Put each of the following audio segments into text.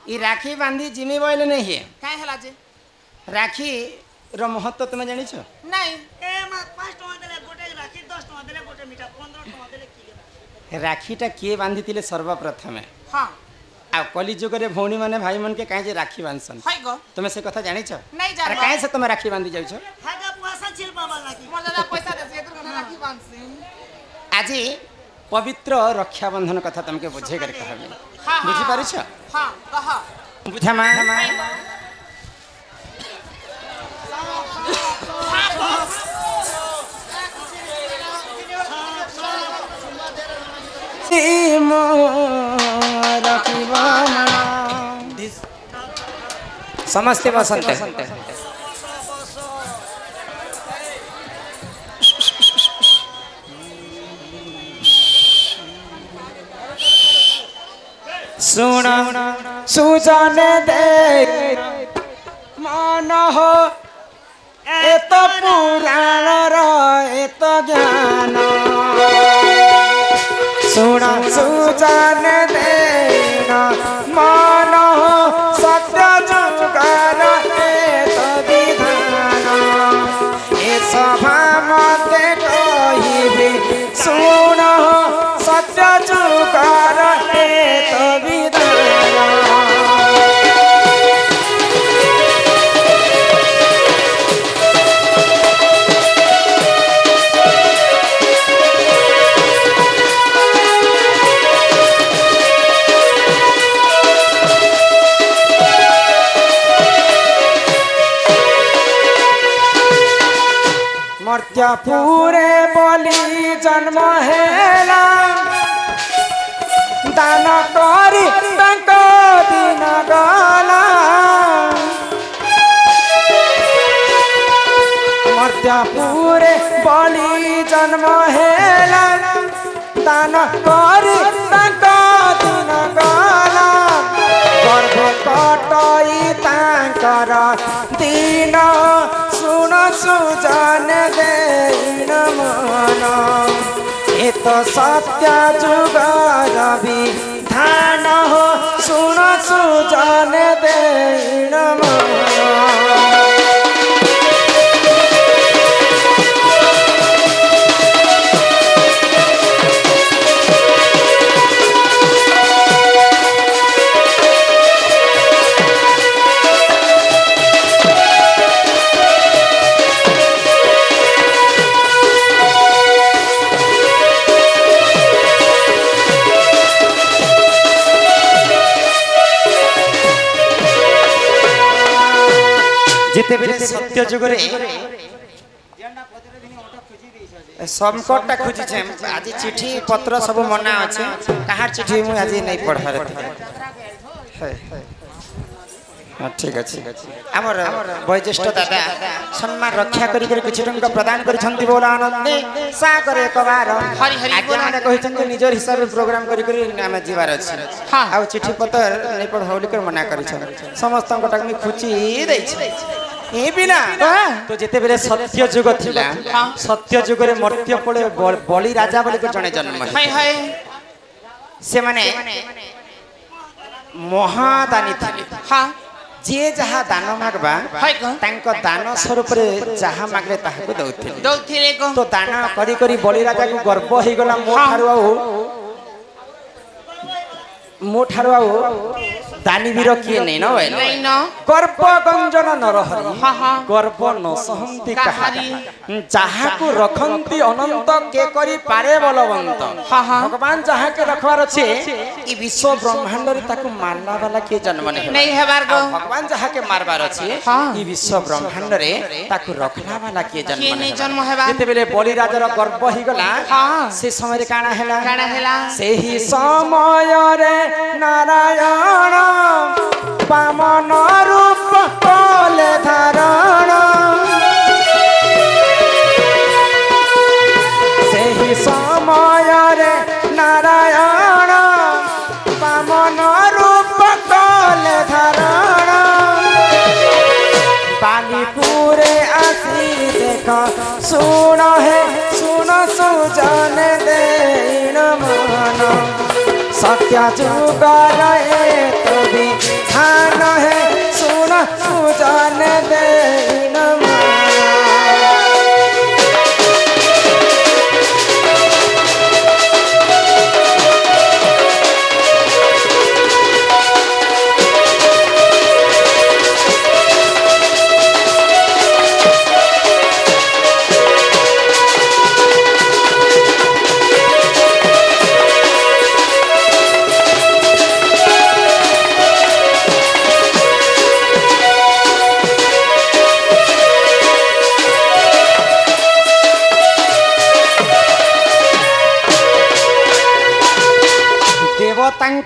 ई राखी बांधी जिमी बोले नहीं है काहे हला जे राखी रो महत्व तुम जानी छो नहीं ए मा 5 टका देले गोटे राखी 10 टका देले गोटे मीठा 15 टका देले की राखीटा किए बांधी थिले सर्वप्रथमे हां आ कली जुग रे भौणी माने भाई मन के काहे जे राखी बांधसन हाय गो तुम से कथा जानी छो नहीं जानो अरे काहे से तुम राखी बांधी जाउ छो हागा पुआसा छिल बाबा राखी मजा पैसा दे से तो राखी बांधसी आज पवित्र रक्षाबंधन कथा तुमके बुझे कर कहबी बुझी पारि छ हां कह बुझा मा समस्ते बसंत सुन सुजन दे मन हो एत पुराण एत ज्ञान सुन सुजन दे मन हो सत्य जुगार एत विधान ए सभा मते कहिबे सुन सत्य जुगार एत विधान मर्त्यपुरे बलि जन्म हेला दान करी तांक दिन गला मर्त्यपुरे बलि जन्म हेला दान करी तांक दिन गला गर्भ कटई तांकर दिन सुन सुजन देन मन ए तो सत्य जुगर विधान हो सुन सुजन देन मन जिते बेले सत्य जुगरे संकटटा खोजी छे आज चिट्ठी पत्र सब मना अछि कहार चिट्ठी मु आज नहीं पढ़ार है हां ठीक अछि हमर वयोज्येष्ठ दादा सम्मान रक्षा करी करी किछ टंका प्रदान करि छंती बोला आनंदे सा करे एक बार हरि हरि आज्ञा माने कहि छंती निजर हिसाब प्रोग्राम करी करी नाम जीवार अछि हां आ चिट्ठी पत्र नहीं पढ़ाउली कर मना करि छ समस्त को मी खुची दै छै ए बिना तो जेते बेले सत्य जुग थिला सत्य जुग रे मर्त्य पड़े बलि राजा बोले को जने जन्म है हाय हाय से माने महादानी थिले हां जे जहा दान मागबा तांको दान स्वरूप रे जहा मागले ताहाको दउथिले तो दान करी करी बलि राजा को गर्व हे गला मो ठारो आउ दानी वीर किए नहीं न भाई नहीं न गर्व गंजन नरहरि गर्व न सहंती कहारी जहा को रखंती अनंत के करी पारे बलवंत भगवान जहा के रखवार छे ई विश्व ब्रह्मांड रे ताको मारला वाला के जन्म नहीं हेबार गो भगवान जहा के मारबार छे ई विश्व ब्रह्मांड रे ताको रखला वाला के जन्म हेबा जते बेले बलि राजा रो गर्व ही गला से समय रे काना हेला से ही समय रे नारायण वामन रूप कले धारण से ही समय रे नारायण वामन रूप कले धारण बालीपुरे आसी देख सुन हे सुन सुजन देन मन सत्य जुगर तो भी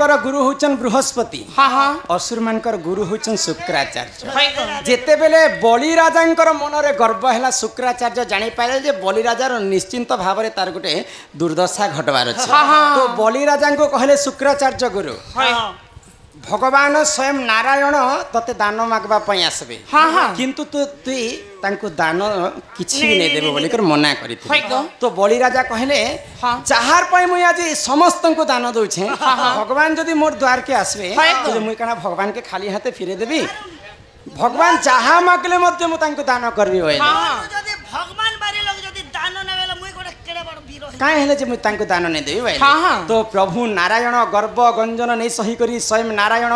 मानकर गुरु होचन बृहस्पति हाँ हाँ असुर मानकर गुरु होचन शुक्राचार्य जेतेबेले बलि राजांकर मन रे गर्व हैला शुक्राचार्य जानि पाइले जे बलि राजार निश्चिंत भाव रे तार गुटे दुर्दशा घटवार अछि तो बलि राजा को कहले शुक्राचार्य गुरु भगवान स्वयं नारायण तते दान मागबा पई आसबे किंतु तुई तांको दान किछि नै देबो बोली कर मना करिथि तो बलि राजा कहले चाहार पई मुई आज समस्त को दान दउ छे भगवान जदी मोर द्वार के आसबे तो मुई कना भगवान के खाली हाथे फिरे देबी भगवान जहा मागले मध्य मु तांको दान करबी होय जदी भगवान बारे लोग जदी दान नेवेला मुई गोटे केडे बड़ वीर होय काहे हेले जे मुई तांको दान नै देबी भाई तो प्रभु नारायण गर्व गंजन नै सही करी स्वयं नारायण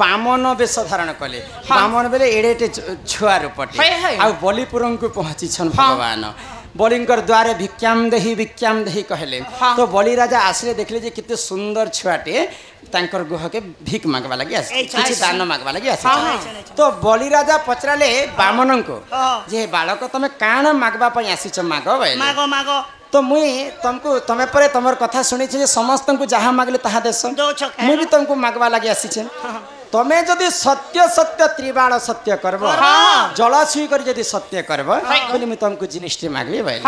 बामन वेश धारण कले बामन बेले एडेटे छुआ रूपटे आ बलिपुरम को पहुंची छन भगवान बलिंकर द्वारे भिक्षाम देही कहले तो बलि राजा आसले देखले जे किते सुंदर छुआटे तांकर गुह के भीख मागवा लगी आसी किछि दान मागवा लगी आसी तो बलि राजा पचराले बामन को जे बालक तमे काण मागवा पई आसी छ मागो भाई मागो मागो तो मुई तुमको तमे परे तमर कथा सुनी छे जे समस्त को जहा मागले ताहा देस मुई भी तुमको मागवा लगी आसी छे तमे जदि सत्य सत्य त्रिबाण सत्य करबो जल छुई कर जदि सत्य करबो बोली मैं तुमको जिनिष्टि मागबी भाई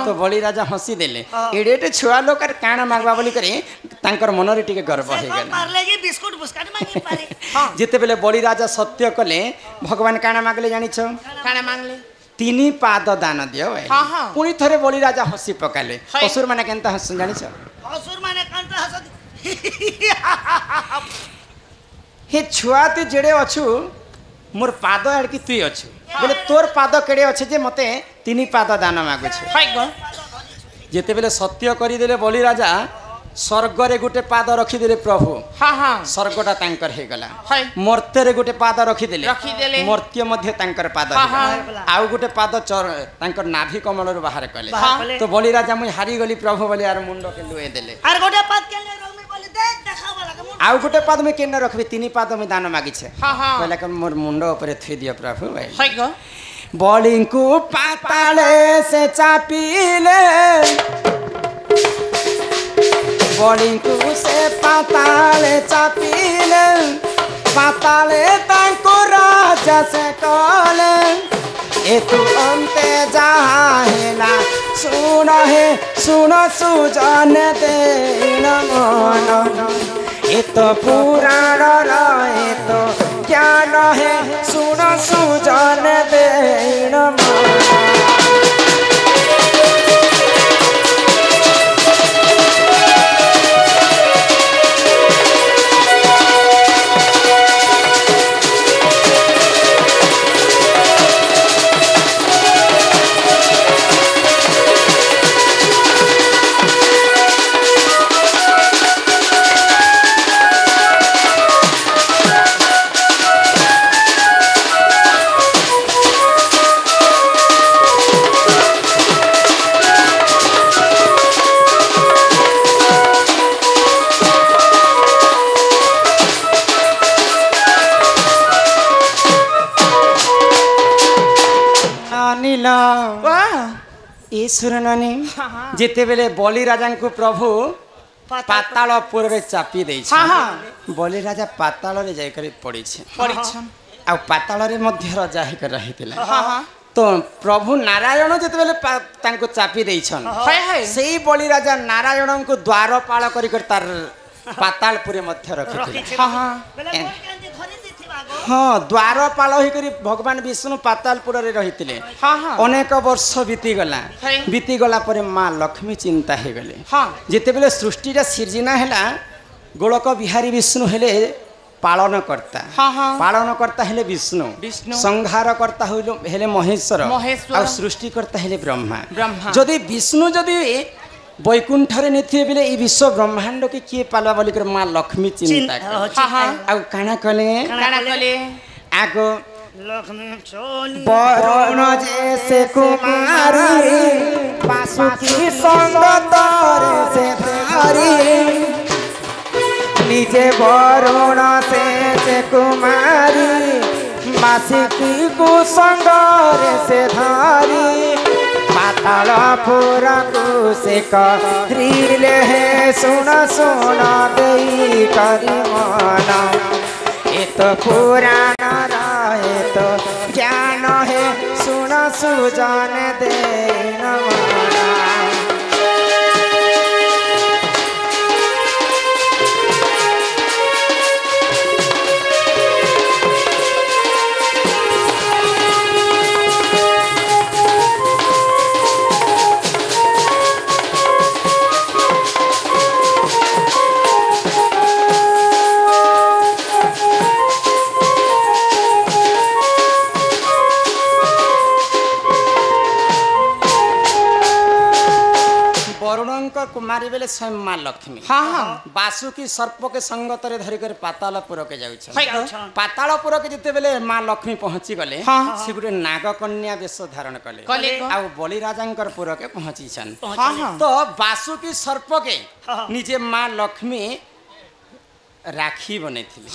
तो बलि राजा हंसी देले एडेटे छुआ लोक काण मागबा बोली करे तांकर मन रे टिके गर्व हे गेल मारले की बिस्कुट बुस्कुट मांगी पारे जेते बेले बलि राजा सत्य कले भगवान काण मागले जानि छ काण मांगले 3 पाद दान दियो भाई पुनी थरे बलि राजा हंसी पकाले असुर माने केनता हंस जानि छ असुर माने केनता हंस हे छुआ तु जेड़े अछु मोर पाद आड़की तुई अछु बोले तोर पाद केड़े अच्छे जे मते 3 पाद दान मागु छे जेते बेले सत्य करी देले बलि राजा स्वर्ग रे गुटे पाद रखी देले प्रभु स्वर्गटा तांकर हे गला मर्त्य रे गुटे पाद रखी देले मर्त्य मध्ये तांकर पाद आउ गुटे पाद तांकर नाभि कमल रो बाहर कले तो बलि राजा मुई हारी गली प्रभु बोले यार मुंडो के लुए देले आर गोटे पाद के ले रमी बोले देख देखावा लगे आउ गुटे पाद में केन रखबे 3 पाद में दान मागी छे कहला कि मोर मुंडो ऊपर थई दियो प्रभु भाई बलिंकु पाताले से चापीले बलिंकु से पाताले चापीले पाताले तांको राजा से कहले ए तू अंते जहा हेला सुन सुजन दे मन ए तो पुराण रहे तो क्या रहे सुन सुजन दे मन सुरनानी जेते बेले बलि राजा को प्रभु पातालपुर रे चापी दे बलि राजा पाताल रे जाय कर पड़ी छे आ पाताल रे मध्य राजा हे कर रहितला तो प्रभु नारायण जेते बेले तांको चापी दे छन सेही बलि राजा नारायण को द्वारपाल करी कर तार पातालपुर मध्य रखितले हाँ द्वारपाल होकर भगवान विष्णु पातालपुर रे रहितले अनेक वर्ष बीतीगला पर माँ लक्ष्मी चिंता हो गले जिते बेले सृष्टिटा सिर्जना है गोलक बिहारी विष्णु हेले पालन करता हेले विष्णु संहार करता हेले महेश्वर और सृष्टि करता हेले ब्रह्मा जदि विष्णु जदि वैकुंठ रे निथिए बिले ई विश्व ब्रह्मांड के किए पालवा बोली कर मां लक्ष्मी चिंता आ काना कले आगो लक्ष्मी सोनी वरुण जैसे कुमारी बासुकी संग तोरे से धारी निजे वरुण से कुमारी बासुकी को संग से धारी पातालपुर को से करिले हे सुन सुन देई करी मन ए तो पुराण रहे तो ज्ञान है सुन सुजन दे नमना कुमारी बेले स्वयं माँ लक्ष्मी बासुकी सर्प के संगत रे धरी कर पातालपुर के जाउछ पातालपुर के जते बेले माँ लक्ष्मी पहुंची गले से गुटे नाग कन्या वेश धारण कले आ बलि राजांकर पुर के पहुंची छन तो बासुकी सर्प के निजे माँ लक्ष्मी राखी बनेथिले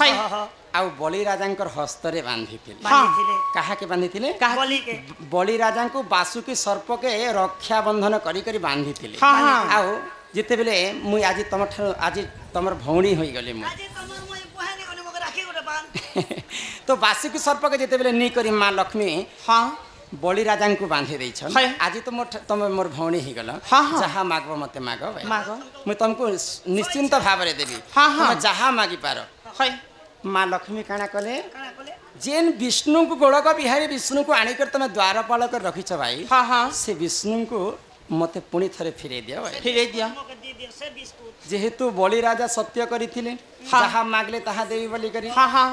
आ बलि राजांकर हस्तरे बांधिथिले कहा के बांधिथिले बलि राजा को बासुकी सर्प के रक्षा बंधन करी करी बांधिथिले आ जिते बेले मुई आज तम आज तमर भौणी होई गले मु तो बासुकी सर्प के जिते बेले नी करी माँ लक्ष्मी बलि राजा को बांधि दै छन आज तो तुम मोर भौणी ही गल जहा मागबो मते मागो मु तुमको निश्चिंत भाव रे देबी तुम जहा मागी पारो माँ लक्ष्मी काना कले जेन विष्णु को गोड़क बिहारी विष्णु को आनिकर तुम द्वारपाल कर रखीच भाई से विष्णु को मते पुणी थरे फिरे दिया जेहेतु बलि राजा सत्य करथिले जहा मागले ताहा देवी बोली करी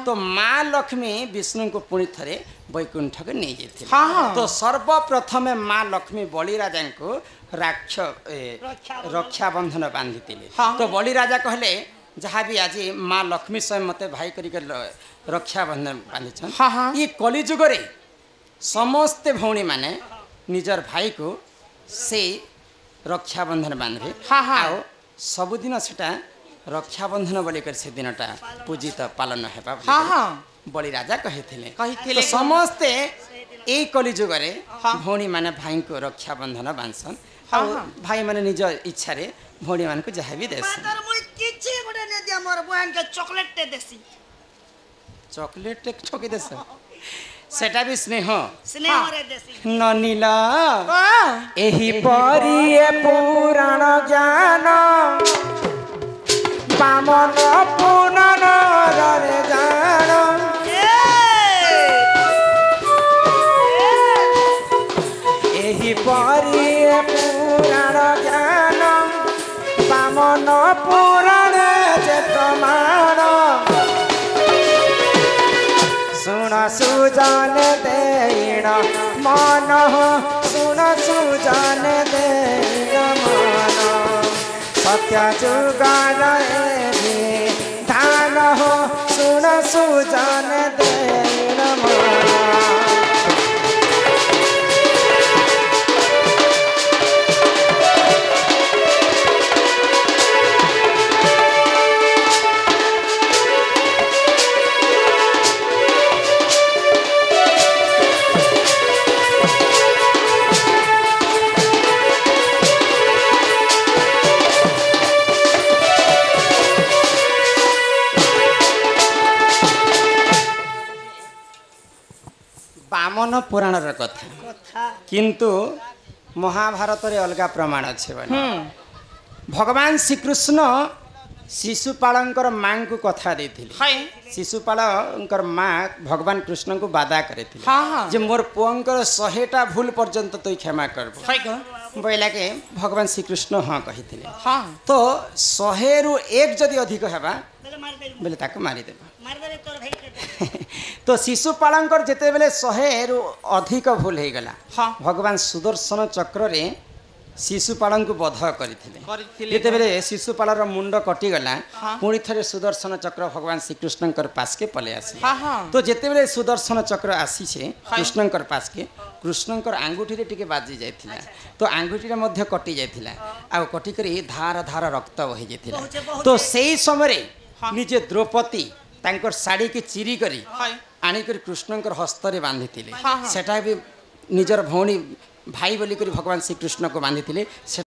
तो माँ लक्ष्मी विष्णु को पुणी थरे वैकुंठ के नहीं जेथिले तो सर्वप्रथम माँ लक्ष्मी बलि राजा को रक्षा बंधन बांधिथिले तो बलि राजा कहले जहाँ भी आज माँ लक्ष्मी स्वयं मते भाई करी रक्षा बंधन बांधि ये कलिजुग रे समस्ते भौणी माने निजर भाई को से रक्षा बंधन बांधे आओ सबुदिन सेटा रक्षा बंधन बोली कर से दिनटा पूजित पालन हेबा बलि राजा कहिथिले तो समस्ते ए कलिजुग रे भौणी माने भाई को रक्षा बंधन बांधसन भाई माने निज इच्छा रे भौणी मान को जहाँ भी देस चॉकलेट ठोकी देस सेटा भी स्नेह ननीला एही परी पुराण ज्ञान बामन पुनन रे जान एही परी पुराण ज्ञान बामन पुराण जेतमान सुन सुजान देण मन सुन सुजान देण मन सत्य जुगान धान हो सुन सुजान देण मन बामन पुराण कथा किंतु महाभारत रे अलगा प्रमाण अच्छे भगवान श्रीकृष्ण शिशुपालंकर माँ को कथा देथिले शिशुपालंकर माँ भगवान कृष्ण को बाधा करे जे मोर पुअंकर 100टा भूल पर्यंत तो क्षमा करबो बोला के भगवान श्रीकृष्ण हाँ कहिथिले तो 100 रु 1 जदि अधिक हेबा बोले ताको मारी देबा तो शिशुपालंकर जेते बेले 100 रु अधिक भूल हे गला भगवान सुदर्शन चक्र रे शिशुपाल को बध करते बेले शिशुपाल मुंड कटिगला पुणी थे सुदर्शन चक्र भगवान श्रीकृष्ण पास के पले आस तो जिते बेले सुदर्शन चक्र आसी कृष्ण पास के कृष्ण आंगुठी रे टिके बाजी जाइथिला तो आंगुठी रे मध्य कटि जाइथिला आ कटिक धार धार रक्त बही जाइथिला तो सेही समय निजे द्रौपदी तांकर साड़ी के चिरी करी आनिकर कृष्ण हस्त रे बांधिथिले सेटा भी निजर भौणी ଭାଇ ବୋଲିକରି ଭଗବାନ ଶ୍ରୀକୃଷ୍ଣକୁ ବାନ୍ଧିଥିଲେ।